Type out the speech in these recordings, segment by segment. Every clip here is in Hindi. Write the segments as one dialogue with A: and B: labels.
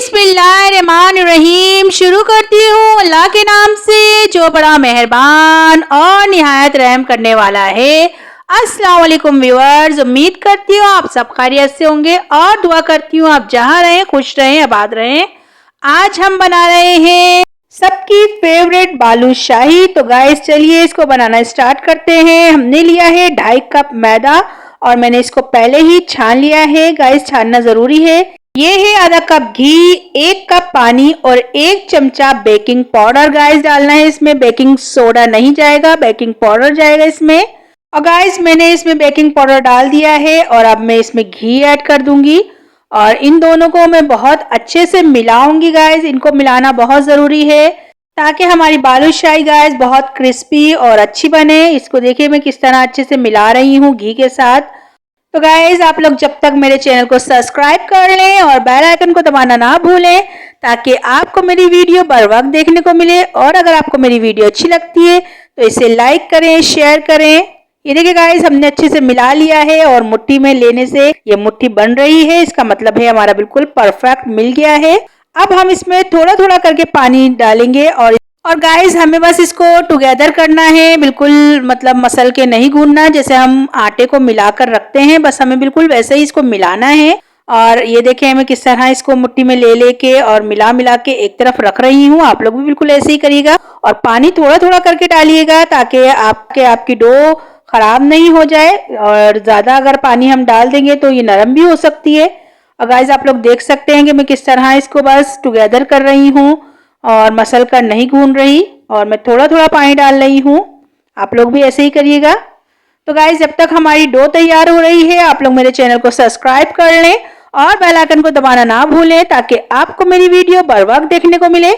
A: बिस्मिल्लाहिर्रहमानिर्रहीम। शुरू करती हूँ अल्लाह के नाम से जो बड़ा मेहरबान और निहायत रहम करने वाला है। अस्सलाम वालेकुम व्यूअर्स, उम्मीद करती हूँ आप सब खैरियत से होंगे और दुआ करती हूँ आप जहाँ रहें खुश रहें आबाद रहें। आज हम बना रहे हैं सबकी फेवरेट बालूशाही। तो गाइस चलिए इसको बनाना स्टार्ट करते हैं। हमने लिया है 2.5 कप मैदा और मैंने इसको पहले ही छान लिया है। गाइस छानना जरूरी है। ये है आधा कप घी, 1 कप पानी और 1 चमचा बेकिंग पाउडर गाइस डालना है इसमें। बेकिंग सोडा नहीं जाएगा, बेकिंग पाउडर जाएगा इसमें। और गाइस मैंने इसमें बेकिंग पाउडर डाल दिया है और अब मैं इसमें घी ऐड कर दूंगी और इन दोनों को मैं बहुत अच्छे से मिलाऊंगी गाइस। इनको मिलाना बहुत जरूरी है ताकि हमारी बालूशाही गाइस बहुत क्रिस्पी और अच्छी बने। इसको देखिए मैं किस तरह अच्छे से मिला रही हूँ घी के साथ। तो गाइज आप लोग जब तक मेरे चैनल को सब्सक्राइब कर लें और बेल आइकन को दबाना ना भूलें ताकि आपको मेरी वीडियो बर वक्त देखने को मिले। और अगर आपको मेरी वीडियो अच्छी लगती है तो इसे लाइक करें, शेयर करें। ये देखिए गाइज हमने अच्छे से मिला लिया है और मुट्ठी में लेने से ये मुट्ठी बन रही है, इसका मतलब है हमारा बिल्कुल परफेक्ट मिल गया है। अब हम इसमें थोड़ा थोड़ा करके पानी डालेंगे और गाइस हमें बस इसको टुगेदर करना है, बिल्कुल मतलब मसल के नहीं गूंदना। जैसे हम आटे को मिलाकर रखते हैं बस हमें बिल्कुल वैसे ही इसको मिलाना है। और ये देखें मैं किस तरह इसको मुट्ठी में ले लेके और मिला मिला के एक तरफ रख रही हूँ। आप लोग भी बिल्कुल ऐसे ही करिएगा और पानी थोड़ा थोड़ा करके डालिएगा ताकि आपकी डो खराब नहीं हो जाए। और ज्यादा अगर पानी हम डाल देंगे तो ये नरम भी हो सकती है। और गाइस आप लोग देख सकते हैं कि मैं किस तरह इसको बस टुगेदर कर रही हूँ और मसल कर नहीं गूंद रही और मैं थोड़ा थोड़ा पानी डाल रही हूँ। आप लोग भी ऐसे ही करिएगा। तो गाइस जब तक हमारी डो तैयार हो रही है आप लोग मेरे चैनल को सब्सक्राइब कर लें और बेल आइकन को दबाना ना भूलें ताकि आपको मेरी वीडियो बर वक्त देखने को मिले।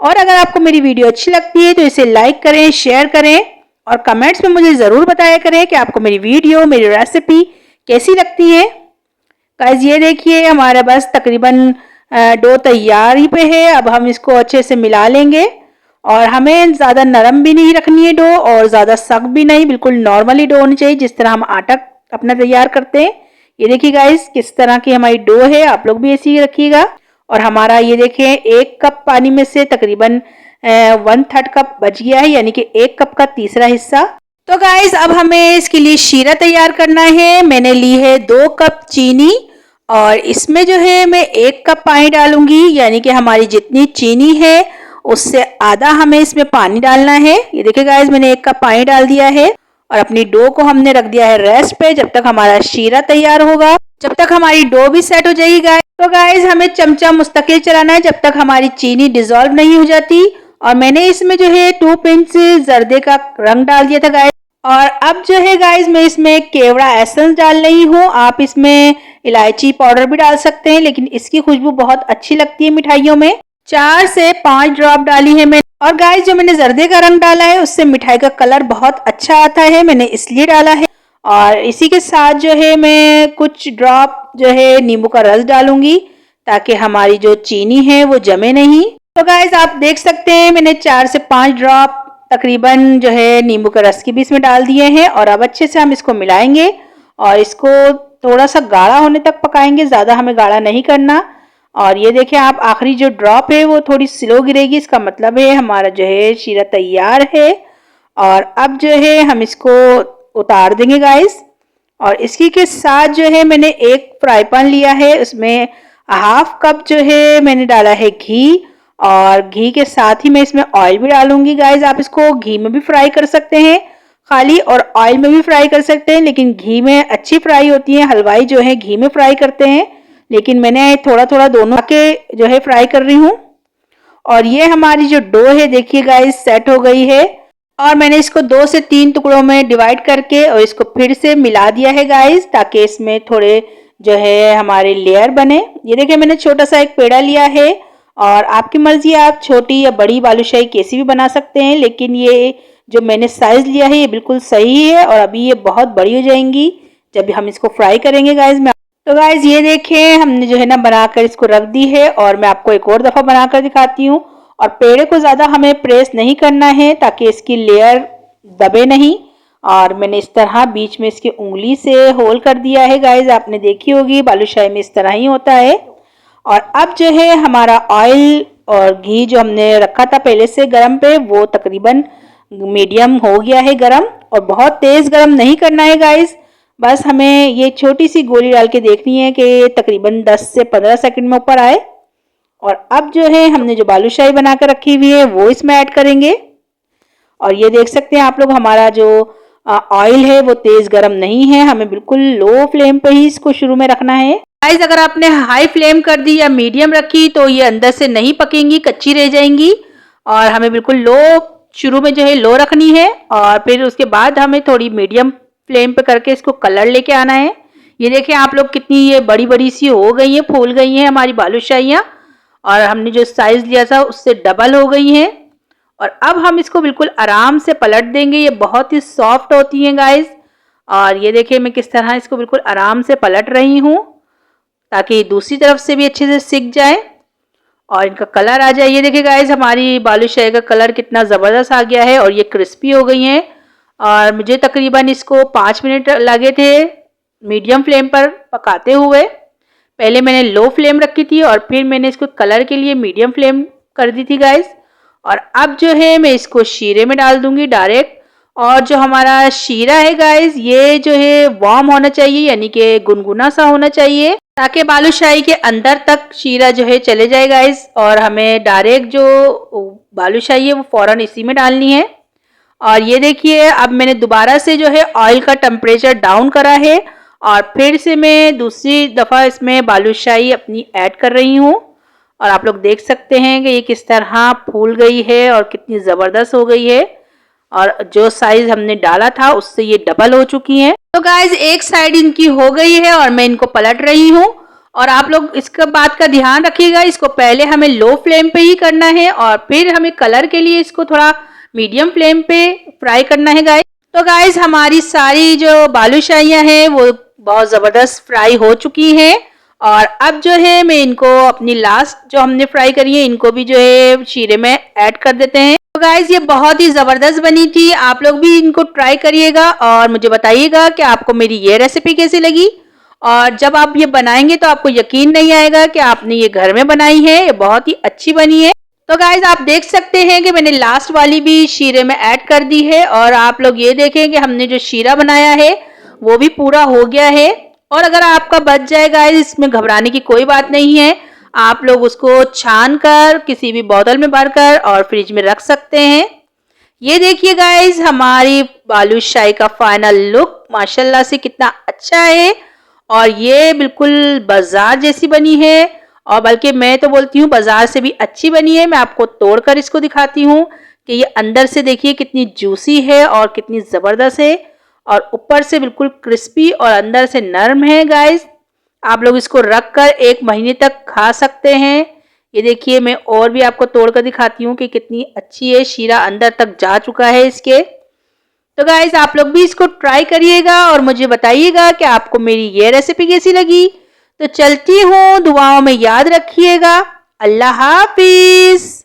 A: और अगर आपको मेरी वीडियो अच्छी लगती है तो इसे लाइक करें, शेयर करें और कमेंट्स में मुझे जरूर बताया करें कि आपको मेरी वीडियो, मेरी रेसिपी कैसी लगती है। गाइस ये देखिए हमारा बस तकरीबन डो तैयारी पे है। अब हम इसको अच्छे से मिला लेंगे और हमें ज़्यादा नरम भी नहीं रखनी है डो और ज़्यादा सख्त भी नहीं, बिल्कुल नॉर्मली डो होनी चाहिए जिस तरह हम आटा अपना तैयार करते हैं। ये देखिए गाइस किस तरह की हमारी डो है, आप लोग भी ऐसे ही रखिएगा। और हमारा ये देखें 1 कप पानी में से तकरीबन 1/3 कप बच गया है, यानी कि 1 कप का तीसरा हिस्सा। तो गाइस अब हमें इसके लिए शीरा तैयार करना है। मैंने ली है 2 कप चीनी और इसमें जो है मैं 1 कप पानी डालूंगी, यानी कि हमारी जितनी चीनी है उससे आधा हमें इसमें पानी डालना है। ये देखिए गाइस मैंने 1 कप पानी डाल दिया है और अपनी डो को हमने रख दिया है रेस्ट पे जब तक हमारा शीरा तैयार होगा, जब तक हमारी डो भी सेट हो जाएगी गाइस। तो गाइस हमें चमचा मुस्तकिल चलाना है जब तक हमारी चीनी डिजोल्व नहीं हो जाती। और मैंने इसमें जो है 2 पिंच जर्दे का रंग डाल दिया था गाइस। और अब जो है गाइस मैं इसमें केवड़ा एसेंस डाल रही हूँ। आप इसमें इलायची पाउडर भी डाल सकते हैं लेकिन इसकी खुशबू बहुत अच्छी लगती है मिठाइयों में। 4 से 5 ड्रॉप डाली है मैंने। और गाइस जो मैंने जर्दे का रंग डाला है उससे मिठाई का कलर बहुत अच्छा आता है, मैंने इसलिए डाला है। और इसी के साथ जो है मैं कुछ ड्रॉप जो है नींबू का रस डालूंगी ताकि हमारी जो चीनी है वो जमे नहीं। तो गाइस आप देख सकते हैं मैंने 4 से 5 ड्रॉप तकरीबन जो है नींबू का रस की भी इसमें डाल दिए हैं। और अब अच्छे से हम इसको मिलाएंगे और इसको थोड़ा सा गाढ़ा होने तक पकाएंगे, ज़्यादा हमें गाढ़ा नहीं करना। और ये देखें आप आखिरी जो ड्रॉप है वो थोड़ी स्लो गिरेगी, इसका मतलब है हमारा जो है शीरा तैयार है। और अब जो है हम इसको उतार देंगे गाइस। और इसी के साथ जो है मैंने एक फ्राई पैन लिया है, उसमें 1/2 कप जो है मैंने डाला है घी और घी के साथ ही मैं इसमें ऑयल भी डालूंगी गाइस। आप इसको घी में भी फ्राई कर सकते हैं खाली और ऑयल में भी फ्राई कर सकते हैं, लेकिन घी में अच्छी फ्राई होती है। हलवाई जो है घी में फ्राई करते हैं लेकिन मैंने थोड़ा थोड़ा दोनों के जो है फ्राई कर रही हूँ। और ये हमारी जो डो है देखिए गाइस सेट हो गई है और मैंने इसको 2 से 3 टुकड़ों में डिवाइड करके और इसको फिर से मिला दिया है गाइस ताकि इसमें थोड़े जो है हमारे लेयर बने। ये देखिए मैंने छोटा सा एक पेड़ा लिया है और आपकी मर्जी आप छोटी या बड़ी बालूशाही कैसी भी बना सकते हैं, लेकिन ये जो मैंने साइज लिया है ये बिल्कुल सही है। और अभी ये बहुत बड़ी हो जाएंगी जब हम इसको फ्राई करेंगे गाइस। तो गाइस ये देखें हमने जो है ना बनाकर इसको रख दी है और मैं आपको एक और दफ़ा बनाकर दिखाती हूँ। और पेड़े को ज़्यादा हमें प्रेस नहीं करना है ताकि इसकी लेयर दबे नहीं। और मैंने इस तरह बीच में इसकी उंगली से होल कर दिया है गाइस, आपने देखी होगी बालूशाही में इस तरह ही होता है। और अब जो है हमारा ऑयल और घी जो हमने रखा था पहले से गरम पे, वो तकरीबन मीडियम हो गया है गरम। और बहुत तेज़ गरम नहीं करना है गाइस, बस हमें ये छोटी सी गोली डाल के देखनी है कि तकरीबन 10 से 15 सेकंड में ऊपर आए। और अब जो है हमने जो बालूशाही बना कर रखी हुई है वो इसमें ऐड करेंगे। और ये देख सकते हैं आप लोग, हमारा जो ऑयल है वो तेज़ गरम नहीं है, हमें बिल्कुल लो फ्लेम पे ही इसको शुरू में रखना है। गाइस अगर आपने हाई फ्लेम कर दी या मीडियम रखी तो ये अंदर से नहीं पकेंगी, कच्ची रह जाएंगी। और हमें बिल्कुल लो, शुरू में जो है लो रखनी है और फिर उसके बाद हमें थोड़ी मीडियम फ्लेम पे करके इसको कलर लेके आना है। ये देखें आप लोग कितनी ये बड़ी बड़ी सी हो गई हैं, फूल गई हैं हमारी बालूशाहियाँ, और हमने जो साइज लिया था उससे डबल हो गई हैं। और अब हम इसको बिल्कुल आराम से पलट देंगे, ये बहुत ही सॉफ्ट होती हैं गाइस। और ये देखिए मैं किस तरह इसको बिल्कुल आराम से पलट रही हूँ ताकि दूसरी तरफ से भी अच्छे से सिक जाए और इनका कलर आ जाए। ये देखिए गाइस हमारी बालूशाही का कलर कितना ज़बरदस्त आ गया है और ये क्रिस्पी हो गई हैं। और मुझे तकरीबन इसको 5 मिनट लगे थे मीडियम फ्लेम पर पकाते हुए। पहले मैंने लो फ्लेम रखी थी और फिर मैंने इसको कलर के लिए मीडियम फ्लेम कर दी थी गाइस। और अब जो है मैं इसको शीरे में डाल दूंगी डायरेक्ट। और जो हमारा शीरा है गाइस, ये जो है वार्म होना चाहिए, यानी कि गुनगुना सा होना चाहिए ताकि बालूशाही के अंदर तक शीरा जो है चले जाए गाइस। और हमें डायरेक्ट जो बालूशाही है वो फ़ौरन इसी में डालनी है। और ये देखिए अब मैंने दोबारा से जो है ऑयल का टेम्परेचर डाउन करा है और फिर से मैं दूसरी दफ़ा इसमें बालूशाही अपनी ऐड कर रही हूँ। और आप लोग देख सकते हैं कि ये किस तरह फूल गई है और कितनी ज़बरदस्त हो गई है। और जो साइज हमने डाला था उससे ये डबल हो चुकी हैं। तो गाइज एक साइड इनकी हो गई है और मैं इनको पलट रही हूँ। और आप लोग इसका बात का ध्यान रखिएगा, इसको पहले हमें लो फ्लेम पे ही करना है और फिर हमें कलर के लिए इसको थोड़ा मीडियम फ्लेम पे फ्राई करना है गाइज। तो गाइज हमारी सारी जो बालूशाहियाँ हैं वो बहुत ज़बरदस्त फ्राई हो चुकी हैं। और अब जो है मैं इनको अपनी लास्ट जो हमने फ्राई करी है इनको भी जो है शीरे में ऐड कर देते हैं। तो गाइज ये बहुत ही ज़बरदस्त बनी थी, आप लोग भी इनको ट्राई करिएगा और मुझे बताइएगा कि आपको मेरी ये रेसिपी कैसी लगी। और जब आप ये बनाएंगे तो आपको यकीन नहीं आएगा कि आपने ये घर में बनाई है, ये बहुत ही अच्छी बनी है। तो गाइज आप देख सकते हैं कि मैंने लास्ट वाली भी शीरे में ऐड कर दी है। और आप लोग ये देखें कि हमने जो शीरा बनाया है वो भी पूरा हो गया है। और अगर आपका बच जाए गाइस, इसमें घबराने की कोई बात नहीं है, आप लोग उसको छान कर किसी भी बोतल में भरकर और फ्रिज में रख सकते हैं। ये देखिए गाइस हमारी बालूशाही का फाइनल लुक माशाल्लाह से कितना अच्छा है और ये बिल्कुल बाजार जैसी बनी है। और बल्कि मैं तो बोलती हूँ बाजार से भी अच्छी बनी है। मैं आपको तोड़कर इसको दिखाती हूँ कि ये अंदर से देखिए कितनी जूसी है और कितनी ज़बरदस्त है और ऊपर से बिल्कुल क्रिस्पी और अंदर से नरम है गाइस। आप लोग इसको रख कर 1 महीने तक खा सकते हैं। ये देखिए मैं और भी आपको तोड़ कर दिखाती हूँ कि कितनी अच्छी है, शीरा अंदर तक जा चुका है इसके। तो गाइस आप लोग भी इसको ट्राई करिएगा और मुझे बताइएगा कि आपको मेरी ये रेसिपी कैसी लगी। तो चलती हूँ, दुआओं में याद रखिएगा। अल्लाह हाफिज।